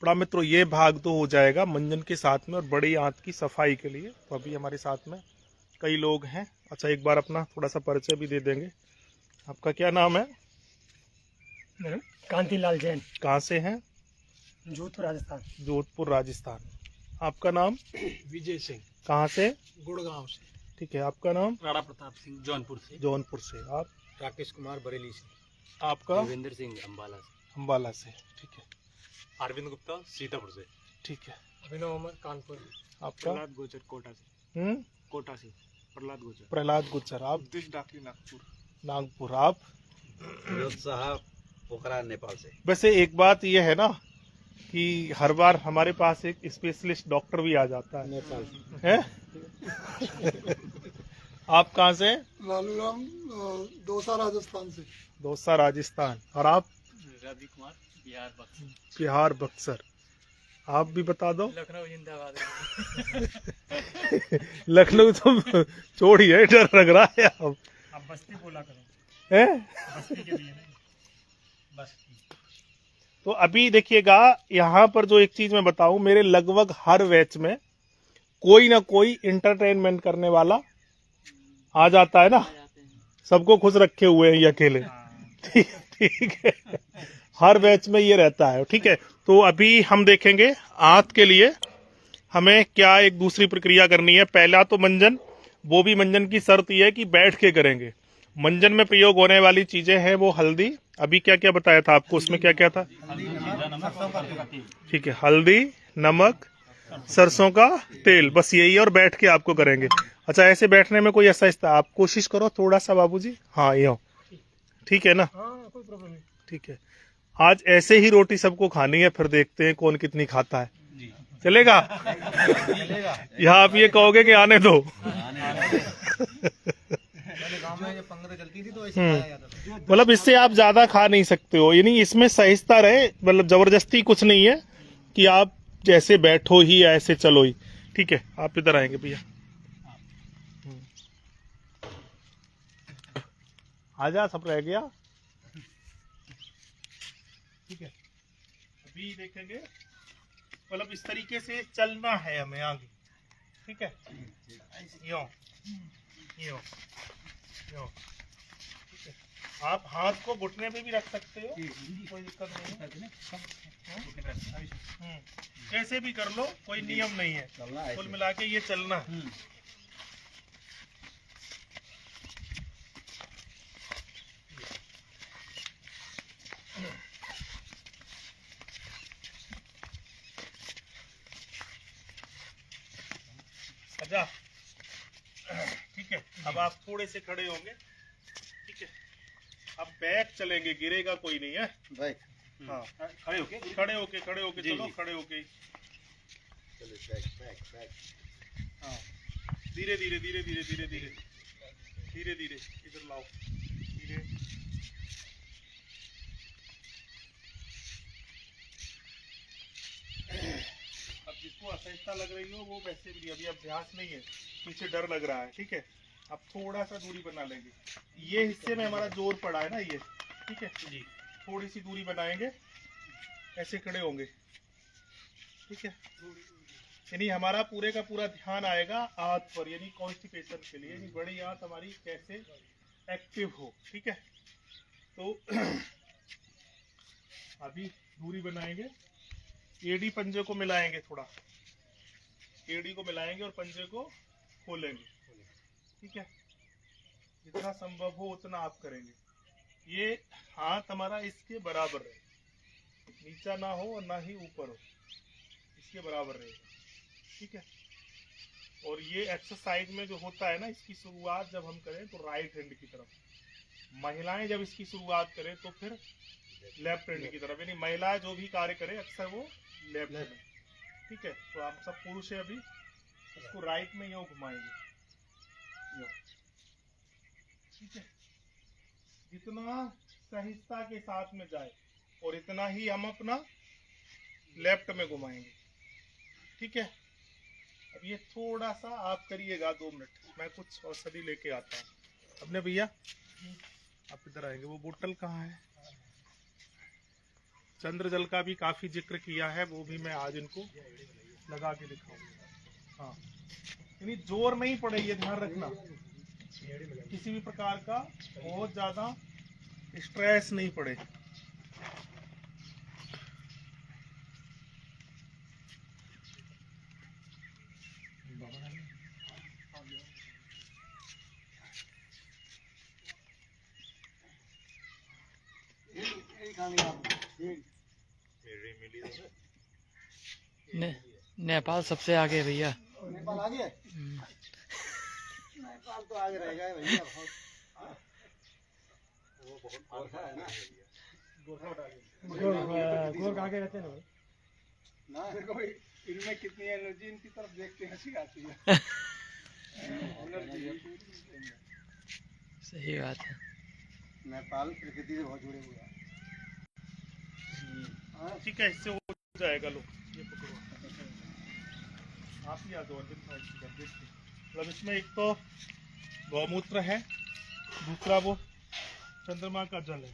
बड़ा मित्रों ये भाग तो हो जाएगा मंजन के साथ में और बड़ी आंत की सफाई के लिए। तो अभी हमारे साथ में कई लोग हैं। अच्छा, एक बार अपना थोड़ा सा परिचय भी दे देंगे। आपका क्या नाम है? कांतिलाल जैन। कहाँ से हैं? जोधपुर राजस्थान। जोधपुर राजस्थान। आपका नाम? विजय सिंह, कहाँ से? गुड़गांव से। ठीक है, आपका नाम? राणा प्रताप सिंह, जौनपुर से। जौनपुर से। आप? राकेश कुमार, बरेली से। आपका? देवेंद्र सिंह, अम्बाला से। अम्बाला से। ठीक है। अरविंद गुप्ता, सीतापुर से। ठीक है। अभिनव अमर, कानपुर। आपका? प्रहलाद गोचर, कोटा से। कोटा से प्रहलाद गोचर। प्रहलाद गुज्जर। आप? उपदेश डाकली, नागपुर। नागपुर। आप? विनोद साहब, पोखरा, नेपाल से। वैसे एक बात यह है ना कि हर बार हमारे पास एक स्पेशलिस्ट डॉक्टर भी आ जाता है। नेपाल है? आप कहाँ से? लालूराम, दौसा राजस्थान से। दौसा राजस्थान। और आप? रवि कुमार, बिहार बक्सर। बिहार बक्सर। आप भी बता दो। लखनऊ जिंदाबाद। लखनऊ तो छोड़िए, डर लग रहा है अब। अब बस्ती बोला करो। है? बस्ती के लिए नहीं, बस्ती। तो अभी देखिएगा, यहाँ पर जो एक चीज मैं बताऊं, मेरे लगभग हर बैच में कोई ना कोई इंटरटेनमेंट करने वाला आ जाता है ना। सबको खुश रखे हुए हैं ये अकेले। ठीक है, हर बैच में ये रहता है। ठीक है, तो अभी हम देखेंगे आंत के लिए हमें क्या एक दूसरी प्रक्रिया करनी है। पहला तो मंजन, वो भी मंजन की शर्त ये है कि बैठ के करेंगे। मंजन में प्रयोग होने वाली चीजें हैं वो हल्दी। अभी क्या क्या बताया था आपको, उसमें क्या क्या था? ठीक है, हल्दी, नमक, सरसों का तेल, बस यही है। और बैठ के आपको करेंगे। अच्छा, ऐसे बैठने में कोई ऐसा आप कोशिश करो थोड़ा सा बाबूजी। हाँ, यो ठीक है ना? हाँ, कोई प्रॉब्लम नहीं। ठीक है, आज ऐसे ही रोटी सबको खानी है, फिर देखते हैं कौन कितनी खाता है। चलेगा? यहाँ आप ये कहोगे कि आने दो। गांव में जब पंगत चलती थी तो ऐसे खाया जाता था। मतलब इससे आप ज्यादा खा नहीं सकते हो, यानी इसमें सहिष्णुता रहे, मतलब जबरदस्ती कुछ नहीं है कि आप जैसे बैठो ही ऐसे चलो ही। ठीक है, आप इधर आएंगे भैया। आजा, सब रह गया। ठीक है, अभी देखेंगे, मतलब इस तरीके से चलना है हमें आगे। ठीक है, यो यो यो। ठीक है, आप हाथ को घुटने पे भी रख सकते हो, कोई दिक्कत नहीं है। कैसे भी कर लो, कोई नियम नहीं है। कुल मिला के ये चलना है। अच्छा, ठीक है, अब आप थोड़े से खड़े होंगे। ठीक है, अब बैक चलेंगे, गिरेगा कोई नहीं है। बैक। हाँ, खड़े होके चलो, खड़े होके। हाँ, धीरे धीरे धीरे धीरे धीरे धीरे धीरे धीरे इधर लाओ, धीरे। अब जिसको असहजता लग रही हो वो वैसे भी, अभी अभ्यास नहीं है, पीछे डर लग रहा है। ठीक है, अब थोड़ा सा दूरी बना लेंगे। ये हिस्से में हमारा जोर पड़ा है ना ये। ठीक है जी, थोड़ी सी दूरी बनाएंगे, ऐसे खड़े होंगे। ठीक है, यानी हमारा पूरे का पूरा ध्यान आएगा आंत पर, यानी कॉन्स्टिपेशन के लिए, यानी बड़ी आंत हमारी कैसे एक्टिव हो। ठीक है, तो अभी दूरी बनाएंगे, एड़ी पंजे को मिलाएंगे, थोड़ा एड़ी को मिलाएंगे और पंजे को खोलेंगे। ठीक है, जितना संभव हो उतना आप करेंगे। ये हाथ हमारा इसके बराबर रहे, नीचा ना हो और ना ही ऊपर हो, इसके बराबर रहेगा। ठीक है, और ये एक्सरसाइज में जो होता है ना, इसकी शुरुआत जब हम करें तो राइट हैंड की तरफ, महिलाएं जब इसकी शुरुआत करें तो फिर लेफ्ट हैंड की तरफ, यानी महिलाएं जो भी कार्य करें अक्सर वो लेफ्ट में। ठीक है, तो आप सब पुरुष है, अभी इसको राइट में यूं घुमाएंगे, यूं। ठीक है, जितना सहिष्णुता के साथ में जाए और इतना ही हम अपना लेफ्ट में घुमाएंगे। ठीक है, अब ये थोड़ा सा आप करिएगा, 2 मिनट, मैं कुछ औषधि लेके आता हूँ। अपने भैया आप इधर आएंगे, वो बोतल कहाँ है? चंद्र जल का भी काफी जिक्र किया है, वो भी मैं आज इनको लगा के दिखाऊंगा। हाँ, यानी जोर नहीं पड़े, ये ध्यान रखना, किसी भी प्रकार का बहुत ज्यादा स्ट्रेस नहीं पड़े। नेपाल सबसे आगे है भैया। नेपाल आगे है? नेपाल तो आगे रहेगा भैया, गोरखा आगे रहते ना ना देखो इनमें कितनी एनर्जी, इनकी तरफ देख के हंसी आती है। सही बात है। नेपाल प्रकृति से बहुत जुड़े हुए हैं। ठीक है, इससे हो जाएगा। लो ये पकड़ो, आप ही आ जाओ अर्जुन भाई, देखिए मतलब इसमें एक तो गौमूत्र है, दूसरा वो चंद्रमा का जल है।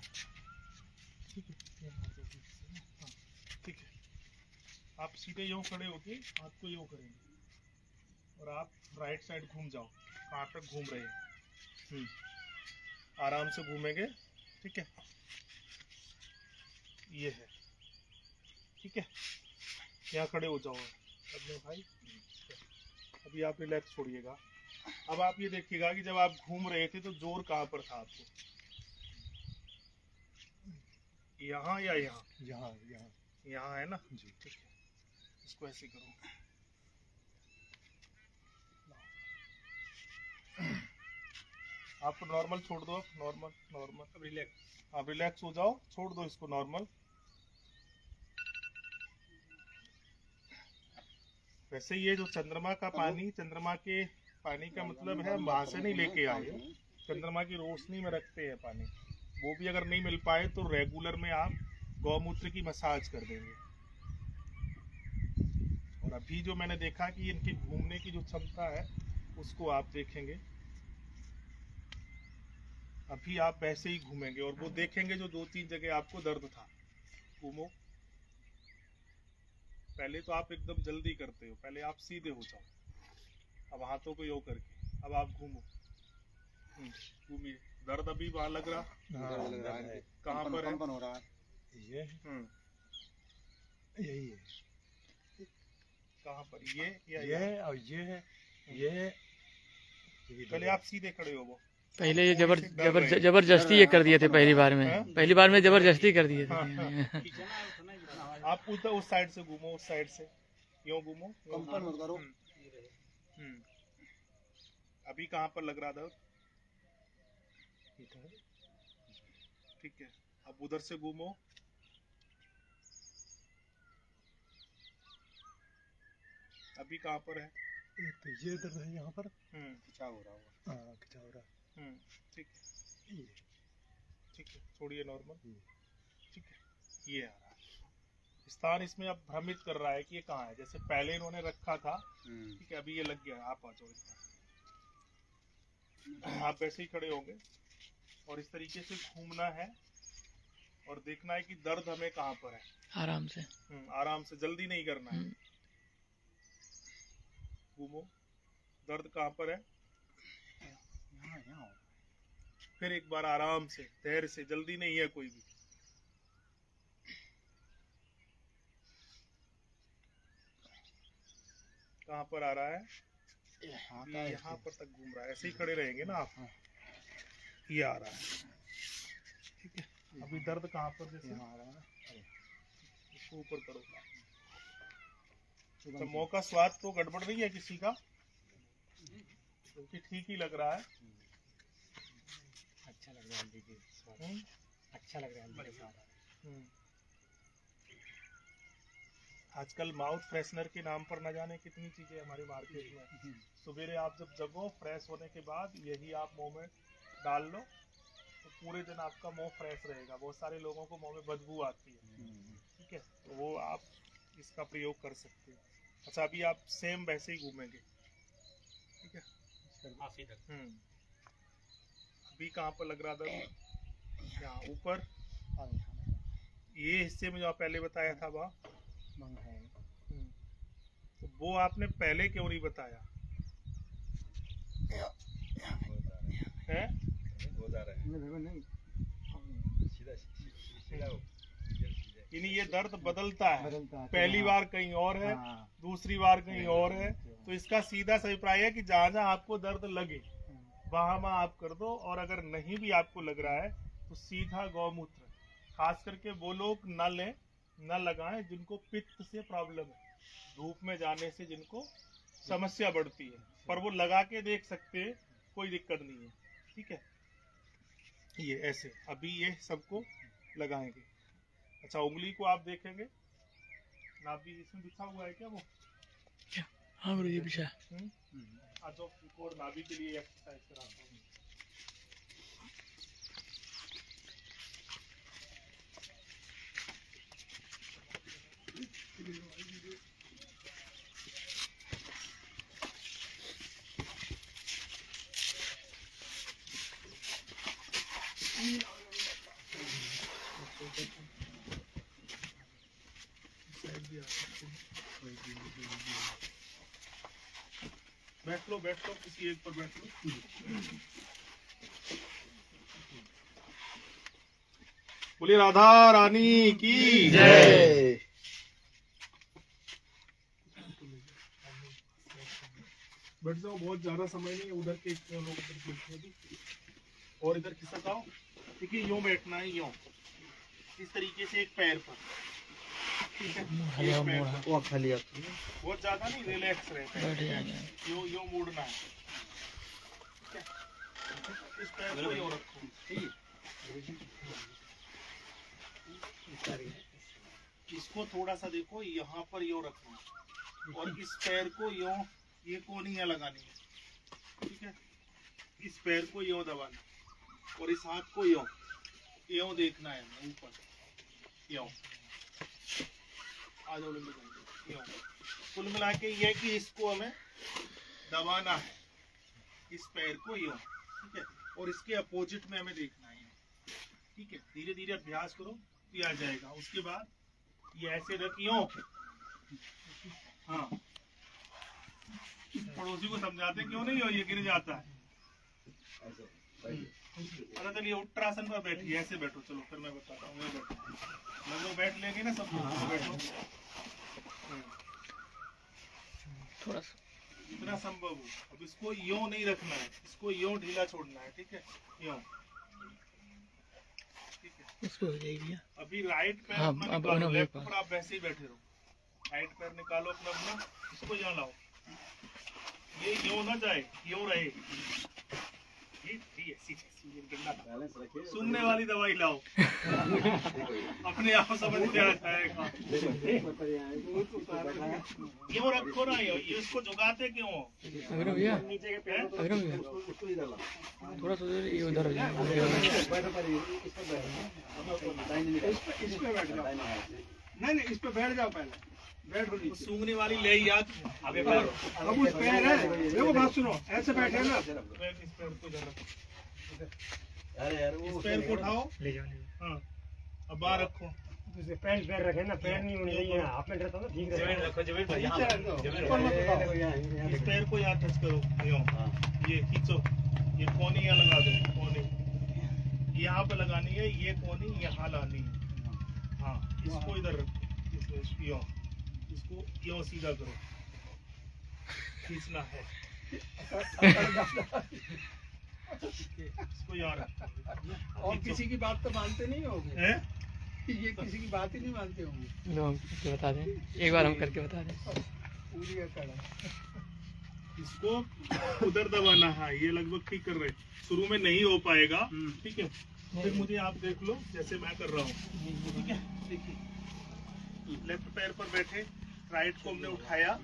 ठीक है, हाँ, ठीक है। आप सीधे यूं खड़े होके हाथ को यूं करेंगे और आप राइट साइड घूम जाओ, कहाँ तक घूम रहे हैं, आराम से घूमेंगे। ठीक है, ये है। ठीक है, यहाँ खड़े हो जाओ अपने भाई। अभी आप रिलैक्स छोड़िएगा। अब आप ये देखिएगा कि जब आप घूम रहे थे तो जोर कहाँ पर था आपको, यहाँ या यहाँ? यहाँ यहाँ यहाँ है ना जी। ठीक है, इसको ऐसे करो। आपको नॉर्मल छोड़ दो, नॉर्मल नॉर्मल रिलैक्स। आप रिलैक्स हो जाओ, छोड़ दो इसको नॉर्मल। वैसे ये जो चंद्रमा का पानी, चंद्रमा के पानी का मतलब है हम वहां से नहीं लेके आए, चंद्रमा की रोशनी में रखते हैं पानी। वो भी अगर नहीं मिल पाए तो रेगुलर में आप गौमूत्र की मसाज कर देंगे। और अभी जो मैंने देखा कि इनके घूमने की जो क्षमता है उसको आप देखेंगे। अभी आप वैसे ही घूमेंगे और वो देखेंगे जो 2-3 जगह आपको दर्द था। घूमो, पहले तो आप एकदम जल्दी करते हो, पहले आप सीधे हो जाओ। अब हाथों को यो करके अब आप घूमो, घूमिए। दर्द अभी वहां लग रहा? कहाँ पर है? हो रहा है ये यही है। कहाँ पर? ये या ये और ये है ये। पहले आप सीधे खड़े हो। वो पहले ये जबरदस्ती ये कर दिए थे पहली बार में जबरदस्ती कर दिए थे। आप उधर उस साइड से घूमो, उस साइड से यूं घूमो, कंपन मत करो। अभी कहाँ पर लग रहा था? ठीक है, अब उधर से घूमो। अभी कहाँ पर है? तो ये दर्द है यहाँ पर, खिंचाव हो रहा होगा। हाँ खिंचाव हो रहा। ठीक है, ठीक है, छोड़िए नॉर्मल। ठीक है, ये आ रहा है स्थान। इसमें अब भ्रमित कर रहा है कि ये कहाँ है, जैसे पहले इन्होंने रखा था। ठीक है, अभी ये लग गया है। आप आ जाओ इस बार। आप वैसे ही खड़े होंगे और इस तरीके से घूमना है और देखना है कि दर्द हमें कहाँ पर है। आराम से, आराम से, जल्दी नहीं करना है। घूमो, दर्द कहाँ पर है? फिर एक बार आराम से, धैर्य से, जल्दी नहीं है कोई भी। कहाँ पर आ रहा है? यहाँ पर तक घूम रहा है। ऐसे ही खड़े रहेंगे ना आप। ये आ रहा है। ठीक है, अभी दर्द कहाँ पर? जैसे आ रहा है, इसको ऊपर करो। तो मौका स्वाद तो गड़बड़ नहीं है किसी का, क्योंकि ठीक ही लग रहा है। अच्छा लग रहा है दीदी, अच्छा लग रहा है। आजकल माउथ फ्रेशनर के नाम पर न जाने कितनी चीजें हमारे मार्केट में। सवेरे आप जब जगो, फ्रेश होने के बाद यही आप मुंह में डाल लो तो पूरे दिन आपका मुंह फ्रेश रहेगा। बहुत सारे लोगों को मुंह में बदबू आती है। ठीक है, तो वो आप इसका प्रयोग कर सकते हो। अच्छा, अभी आप सेम वैसे ही घूमेंगे। ठीक है, अभी कहाँ पर लग रहा था? यहाँ ऊपर, ये हिस्से में जो आप पहले बताया था वहाँ, तो वो आपने पहले क्यों नहीं बताया है? यानी ये दर्द बदलता है, पहली बार कहीं और है, दूसरी बार कहीं और है। तो इसका सीधा सा अभिप्राय है कि जहाँ जहाँ आपको दर्द लगे वहाँ वहाँ आप कर दो, और अगर नहीं भी आपको लग रहा है तो सीधा गौमूत्र, खास करके वो लोग न लें न लगाएं जिनको पित्त से प्रॉब्लम है, धूप में जाने से जिनको समस्या बढ़ती है, पर वो लगा के देख सकते हैं, कोई दिक्कत नहीं है। ठीक है, ये ऐसे अभी ये सबको लगाएंगे। अच्छा, उंगली को आप देखेंगे, नाभि इसमें बिछा हुआ है क्या वो? हाँ गुरु जी बिछा। आज और नाभि के लिए एक्सरसाइज कराता हूँ। बैठ लो किसी एक पर बैठ लो। बोलिए राधा रानी की जय। बैठ जाओ, बहुत ज्यादा समय नहीं है, उधर के लोग उधर बैठे अभी, और इधर खिसक आओ। ठीक है, यूं बैठना है, यूं इस तरीके से एक पैर पर। ठीक है, एक पैर पर। वो खाली बहुत ज्यादा नहीं, रिलैक्स रहते हैं, यूं यूं मुड़ना है। ठीक है, इस पैर को यूं रखो, इसको थोड़ा सा देखो, यहाँ पर यूं रखना, और इस पैर को यूं, ये कोनियां लगानी है। ठीक है, इस पैर को यूं दबाना, और इस हाथ को यूं यूं देखना है ऊपर, यूं आ जाओ, यूं। कुल मिला के ये कि इसको हमें दबाना है, इस पैर को यूं। ठीक है, और इसके अपोजिट में हमें देखना है। ठीक है, धीरे धीरे अभ्यास करो, ये आ जाएगा। उसके बाद ये ऐसे रखियो, हाँ, पड़ोसी को समझाते क्यों नहीं हो, ये गिर जाता है। अच्छा चलिए, उत्तरासन पर बैठिए, ऐसे बैठो। चलो फिर मैं बताता हूँ, बैठो, बैठ लेंगे ना सब लोग, बैठो थोड़ा सा जितना संभव हो। अब इसको यूं नहीं रखना है, इसको यूं ढीला छोड़ना है। ठीक है, यूं। ठीक है, इस पे हो जाएगी। अभी राइट पैर हाँ, अपना अब निकालो, अब लेफ्ट पर आप वैसे ही बैठे रहो। राइट पैर निकालो अपना अपना, इसको यहाँ लाओ, ये यूं ना जाए, यूं रहे। सुनने वाली दवाई लाओ, अपने आप समझ में आ जाएगा। क्यों रखो ना, ये इसको झुकाते क्यों? अगर भैया, अगर भैया थोड़ा सा ये उधर हो जाए। नहीं इस पे बैठ जाओ, पहले बैठो। सूंघने वाली ले याद, अब उस पैर है, देखो बात सुनो, ऐसे बैठे ना, इस पैर को जरा, अरे यार इस पैर को उठाओ, हाँ, अब बाहर रखो। पैंट पैर रखे ना, पैर नहीं होनी चाहिए, हाफ पैंट रहता ना, ठीक इस पैर को यहाँ टच करो, यूं, ये खींचो, ये कोनी यहाँ लगा दो, कोनी यहाँ पे लगानी है, ये कोनी यहाँ लानी है। हाँ, इसको इधर रखो, यूं, इसको यूं सीधा करो, खींचना है। इसको यहाँ रखो। और किसी की बात तो मानते नहीं होंगे, हैं? ये किसी की बात ही नहीं मानते होंगे। लो हम करके बता दें, एक बार हम करके बता दें। पूरी अकड़ इसको उधर दबाना है, ये लगभग ठीक कर रहे हैं। शुरू में नहीं हो पाएगा, ठीक है, फिर मुझे आप देख लो जैसे मैं कर रहा हूँ। ठीक है, देखिए, लेफ्ट पैर पर बैठे, राइट को हमने उठाया,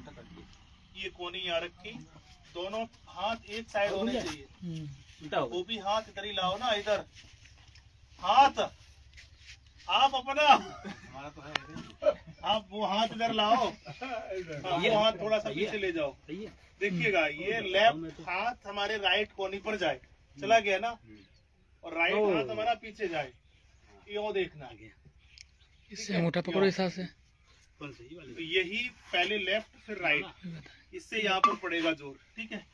ये कोनी यहाँ रखी, दोनों हाथ एक साइड होने चाहिए। वो भी हाथ इधर ही लाओ ना, इधर हाथ आप अपना, आप वो हाथ इधर लाओ, वो हाथ थोड़ा सा पीछे ले जाओ। देखिएगा, ये लेफ्ट हाथ हमारे राइट कोनी पर जाए, चला गया ना, और राइट हाथ हमारा पीछे जाए, यो देखना। इससे अंगूठा पकड़ो इस हाथ से। कौन सी वाली? तो यही पहले लेफ्ट फिर राइट, इससे यहाँ पर पड़ेगा जोर, ठीक है।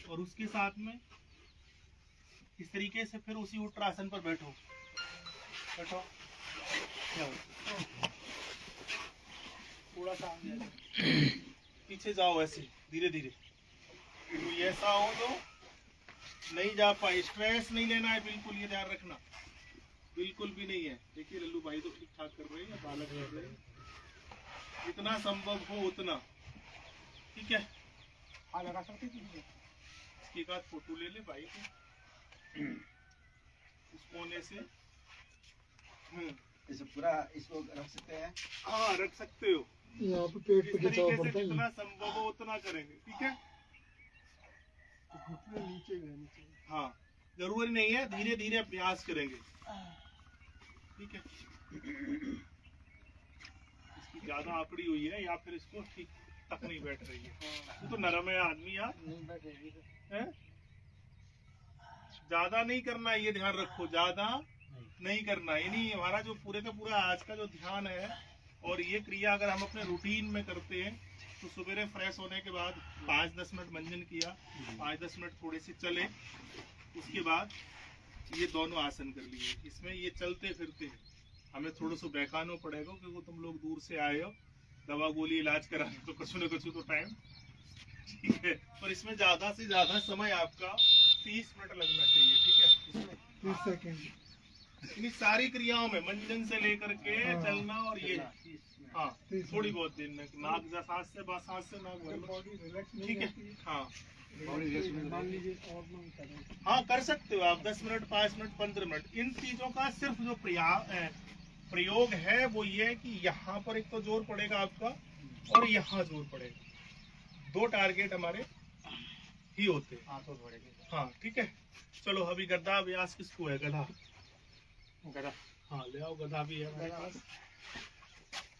और उसके साथ में इस तरीके से फिर उसी उत्तरासन पर बैठो, बैठो, थोड़ा सा आगे आ जाओ। पीछे जाओ ऐसे धीरे धीरे, तो ये ऐसा हो तो नहीं जा पाए। स्ट्रेस नहीं लेना है बिल्कुल, ये ध्यान रखना, बिल्कुल भी नहीं है। देखिए लल्लू भाई तो ठीक ठाक कर रहे हैं, बालक कर रहे हैं, जितना संभव हो उतना, ठीक है। हाँ लगा सकते हैं। इसके बाद फोटो ले ले भाई को उस कोने से। इसे पूरा इसको रख सकते हैं। हाँ रख सकते हो, यहाँ पे पेट इस पे तरीके खिंचाव से पड़ता है। जितना संभव हो उतना करेंगे, ठीक है। घुटने नीचे गए नीचे। हाँ जरूरी नहीं है, धीरे धीरे अभ्यास करेंगे, ठीक है। इसकी ज्यादा आकड़ी हुई है या फिर इसको ठीक तक नहीं बैठ रही है, वो तो नरम है आदमी यार, नहीं बैठेगी। है। ज्यादा नहीं करना है, ये ध्यान रखो, ज्यादा नहीं करना। यानी हमारा जो पूरे का पूरा आज का जो ध्यान है, और ये क्रिया अगर हम अपने रूटीन में करते हैं तो सवेरे फ्रेश होने के बाद 5-10 मिनट मंजन किया, 5-10 मिनट थोड़े से चले, उसके बाद ये दोनों आसन कर लिए। इसमें ये चलते फिरते हमें थोड़ा सा बहकाना पड़ेगा, क्योंकि तुम लोग दूर से आए हो, दवा गोली इलाज कराने तो कुछ न कुछ तो टाइम, ठीक है। पर इसमें ज्यादा से ज्यादा समय आपका 30 मिनट लगना चाहिए, ठीक है। इसमें 30 सेकंड। इन सारी क्रियाओं में मंजन से लेकर के चलना और ये, हाँ थोड़ी बहुत देर में नाक जा सांस से नाक भर लो, बॉडी रिलैक्स नहीं ठीक है। रहती है। हाँ मान लीजिए और मन करें। हाँ कर सकते हो आप 10 मिनट, 5 मिनट, 15 मिनट। इन चीजों का सिर्फ जो प्रयोग है वो ये है कि यहाँ पर एक तो जोर पड़ेगा आपका और यहाँ जोर पड़ेगा, 2 टारगेट हमारे ही होते हैं। हाँ ठीक है। चलो अभी गधा अभ्यास किसको है? गधा, गधा, हाँ ले आओ, गधा भी है हमारे पास,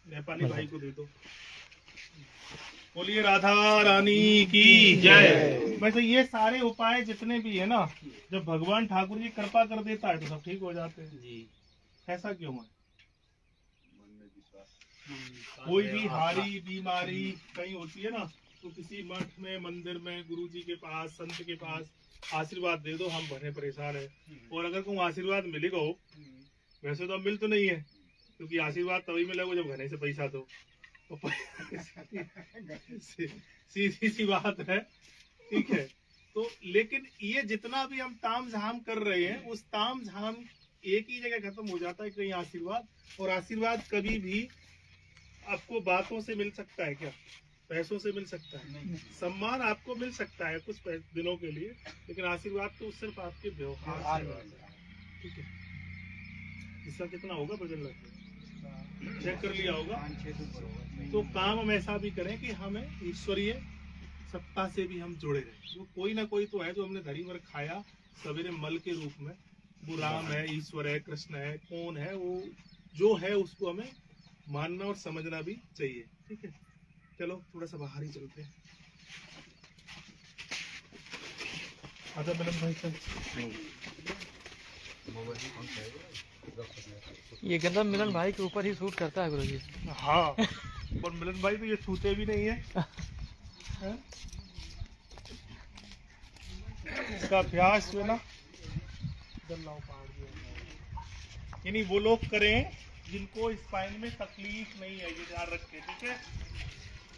नेपाली भाई को दे दो। बोलिए राधा रानी की जय। वैसे ये सारे उपाय जितने भी है ना, जब भगवान ठाकुर जी कृपा कर देता है तो सब ठीक हो जाते हैं जी। ऐसा क्यों है? कोई भी हारी बीमारी कहीं होती है ना, तो किसी मठ में, मंदिर में, गुरु जी के पास, संत के पास आशीर्वाद दे दो, हम बड़े परेशान है। और अगर कोई आशीर्वाद मिलेगा हो, वैसे तो अब मिल तो नहीं है, क्योंकि आशीर्वाद तभी मिलेगा जब घने से पैसा दो, तो सीधी सी बात है, ठीक है। तो लेकिन ये जितना भी हम ताम झाम कर रहे हैं, उस ताम झाम एक ही जगह खत्म हो जाता है, कहीं आशीर्वाद। और आशीर्वाद कभी भी आपको बातों से मिल सकता है क्या? पैसों से मिल सकता है? नहीं। सम्मान आपको मिल सकता है कुछ दिनों के लिए, लेकिन आशीर्वाद तो सिर्फ आपके व्यवहार से आता है, ठीक है। इसका कितना होगा वजन लगभग चेक कर लिया होगा। तो काम हम ऐसा भी करें कि हमें ईश्वरीय सत्ता से भी हम जुड़े रहे। वो कोई ना कोई तो है जो हमने धरी भर खाया सवेरे मल के रूप में, वो राम है, ईश्वर है, कृष्ण है, कौन है, वो जो है उसको हमें मानना और समझना भी चाहिए, ठीक है। चलो थोड़ा सा बाहर ही चलते हैं। आजा मिलन भाई चल। ये गंदा मिलन भाई के ऊपर ही शूट करता है गुरुजी। हाँ और मिलन भाई तो ये छूते भी नहीं है, हैं? इसका अभ्यास जो है ना, यानी वो लोग करें जिनको स्पाइन में तकलीफ नहीं है, ये ध्यान रखें, ठीक है।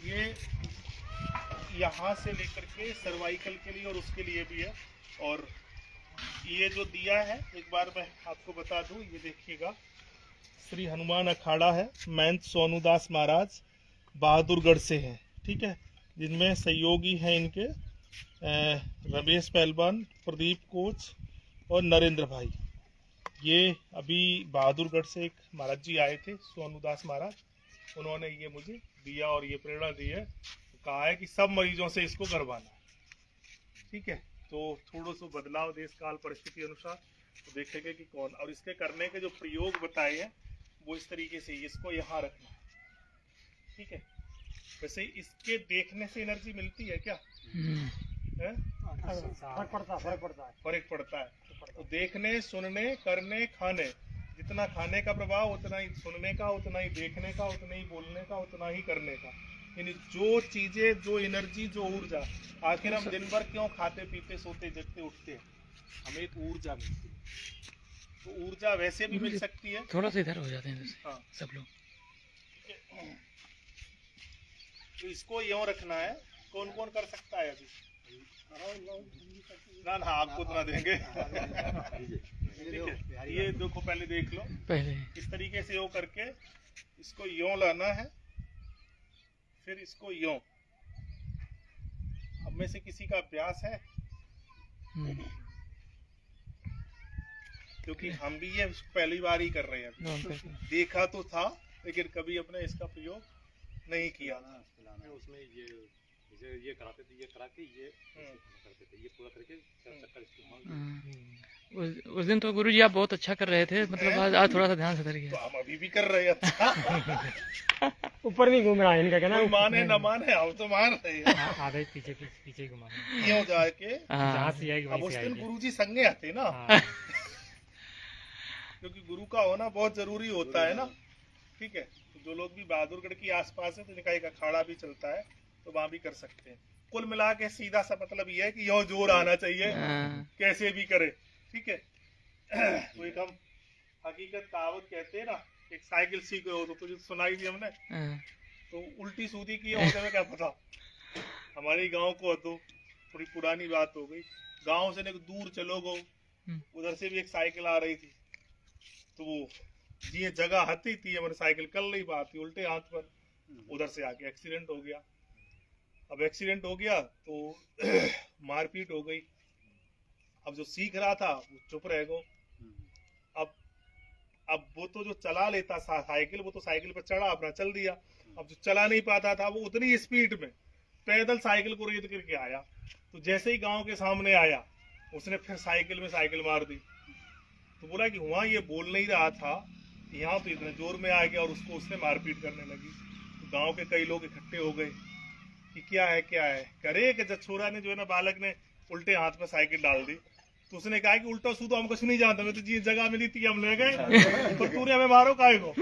ये यहाँ से लेकर के सर्वाइकल के लिए और उसके लिए भी है। और ये जो दिया है, एक बार मैं आपको बता दूं, ये देखिएगा, श्री हनुमान अखाड़ा है, महंत सोनूदास महाराज बहादुरगढ़ से है, ठीक है। जिनमें सहयोगी हैं इनके रमेश पहलवान, प्रदीप कोच और नरेंद्र भाई। ये अभी बहादुरगढ़ से एक महाराज जी आए थे, सोनूदास महाराज, उन्होंने ये मुझे दिया और ये प्रेरणा दी है, कहा है कि सब मरीजों से इसको करवाना, ठीक है। तो थोड़ा सा बदलाव देश काल परिस्थिति अनुसार तो देखेंगे कि कौन, और इसके करने के जो प्रयोग बताए हैं वो इस तरीके से, इसको यहाँ रखना, ठीक है। वैसे इसके देखने से एनर्जी मिलती है क्या? फर्क पड़ता है। फर्क पड़ता है। तो देखने, सुनने, करने, खाने, जितना खाने का प्रभाव उतना ही सुनने का, उतना ही देखने का, उतना ही बोलने का, उतना ही करने का। यानी जो चीजें, जो एनर्जी, जो ऊर्जा, आखिर हम दिन भर क्यों खाते पीते सोते जगते उठते हैं? हमें एक ऊर्जा मिलती है। तो ऊर्जा वैसे भी मिल सकती है। थोड़ा सा इधर हो जाते हैं वैसे हाँ, सब लोग। तो इसको यूं रखना है। कौन कौन कर सकता है अभी? ना ना, आपको उतना देंगे। ठीक है, ये देखो पहले देख लो। पहले इस तरीके से यूं करके इसको यूं लाना है, फिर इसको यूं। अब में से किसी का अभ्यास है? क्योंकि हम भी ये पहली बार ही कर रहे हैं अभी। देखा तो था लेकिन कभी अपने इसका प्रयोग नहीं किया। उसमें ये कराते थे, ये करा के ये करते थे, ये पूरा करके चक्कर इसको। उस दिन तो गुरुजी आप बहुत अच्छा कर रहे थे, मतलब आज थोड़ा सा ध्यान से करिए। तो हम अभी भी कर रहे हैं। अच्छा, ऊपर नहीं घूम रहा है इनका कहना। कोई माने न माने, हम तो मान रहे हैं। आधे पीछे घुमा यूं जाके। जहाँ से आएगी अब वहीं उस से दिन आएगी। गुरुजी संगे आते ना, क्योंकि गुरु का होना बहुत जरूरी होता है ना। ठीक है, तो जो लोग भी बहादुरगढ़ के आसपास है तो इनका एक अखाड़ा भी चलता है, तो वहां भी कर सकते हैं। कुल मिला के सीधा सा मतलब ये है कि यह जोर आना चाहिए, कैसे भी करे। ठीक है, तो एक हम हकीकत कहावत कहते हैं ना, एक साइकिल सीखे हो तो कुछ सुनाई थी हमने, तो उल्टी सूदी की होने में क्या पता। हमारे गांव को तो थोड़ी पुरानी बात हो गई। गांव से दूर चलो गो, उधर से भी एक साइकिल आ रही थी, तो वो ये जगह हती थी, हमारी साइकिल कल नहीं बात थी, उल्टे हाथ पर उधर से आके एक्सीडेंट हो गया। अब एक्सीडेंट हो गया तो मारपीट हो गई। अब जो सीख रहा था वो चुप रह गो। अब वो तो जो चला लेता साइकिल, वो तो साइकिल पर चढ़ा, अपना चल दिया। अब जो चला नहीं पाता था वो उतनी स्पीड में पैदल साइकिल को रेत करके आया। तो जैसे ही गांव के सामने आया, उसने फिर साइकिल में साइकिल मार दी। तो बोला कि वहां ये बोल नहीं रहा था, यहाँ तो इतने जोर में आ गया और उसको उसने मारपीट करने लगी। तो गांव के कई लोग इकट्ठे हो गए कि क्या है करे कि जब छोरा ने जो है ना, बालक ने उल्टे हाथ पे साइकिल डाल दी। तो उसने कहा कि उल्टा सूद हम कुछ नहीं जानता, मैं तो जी जगह मिली थी हम ले गए, तो तूने हमें मारो काहे को।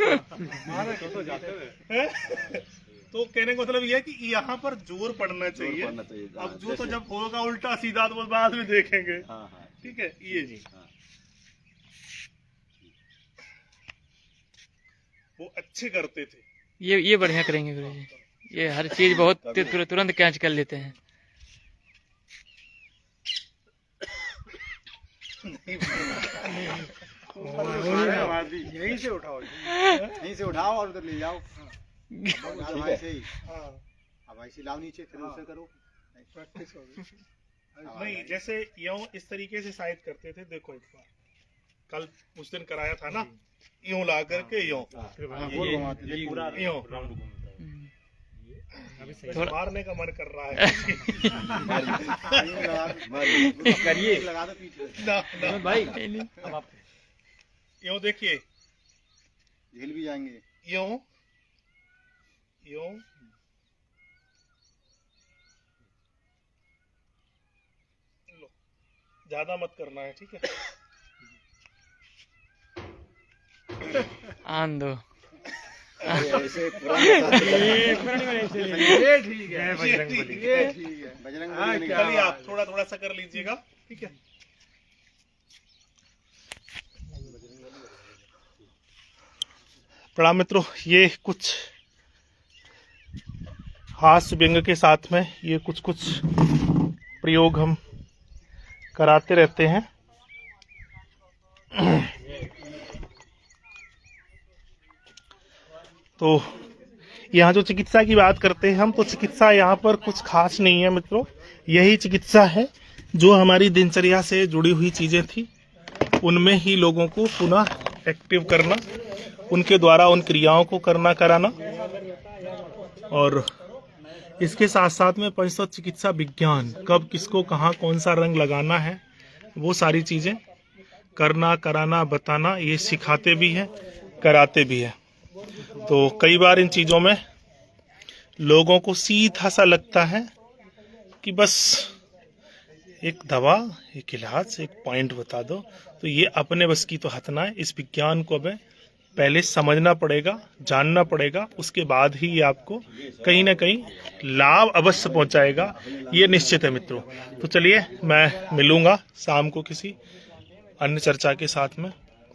तो कहने का मतलब यह है कि यहाँ पर जोर पड़ना चाहिए। अब जो तो जब होगा उल्टा सीधा तो बाद में देखेंगे। ठीक है, ये जी वो अच्छे करते थे। ये बढ़िया करेंगे गुरुजी, ये हर चीज बहुत तुरंत कैच कर लेते हैं। यहीं से उठाओ, यहीं से उठाओ और उधर ले जाओ। ऐसे ही, अब ऐसे लाओ नीचे, फिर उसे करो। प्रैक्टिस हो गई। नहीं, जैसे यूं इस तरीके से शायद करते थे। देखो एक बार कल उस दिन कराया था ना, यूं ला करके यूं मारने का मन कर रहा है। करिए, लगा दो पीछे ना भाई। अब आप यूं देखिए, हिल भी जाएंगे। यूं यूं लो, ज्यादा मत करना है। ठीक है, आन दो। ऐसे ये ठीक है, बजरंगबली। ये ठीक है। बजरंग चलिए आप थोड़ा थोड़ा सा कर लीजिएगा। ठीक है, प्रणाम मित्रों, ये कुछ हास्य व्यंग के साथ में ये कुछ प्रयोग हम कराते रहते हैं। तो यहाँ जो चिकित्सा की बात करते हैं हम, तो चिकित्सा यहाँ पर कुछ खास नहीं है मित्रों। यही चिकित्सा है जो हमारी दिनचर्या से जुड़ी हुई चीजें थी, उनमें ही लोगों को पुनः एक्टिव करना, उनके द्वारा उन क्रियाओं को करना कराना, और इसके साथ साथ में पंचतत्व चिकित्सा विज्ञान, कब किसको कहाँ कौन सा रंग लगाना है, वो सारी चीजें करना कराना बताना, ये सिखाते भी हैं कराते भी हैं। तो कई बार इन चीजों में लोगों को सीधा सा लगता है कि बस एक दवा, एक इलाज, एक पॉइंट बता दो। तो ये अपने बस की तो हथ ना है। इस विज्ञान को हमें पहले समझना पड़ेगा, जानना पड़ेगा, उसके बाद ही ये आपको कहीं ना कहीं लाभ अवश्य पहुंचाएगा, ये निश्चित है मित्रों। तो चलिए मैं मिलूंगा शाम को किसी अन्य चर्चा के साथ में।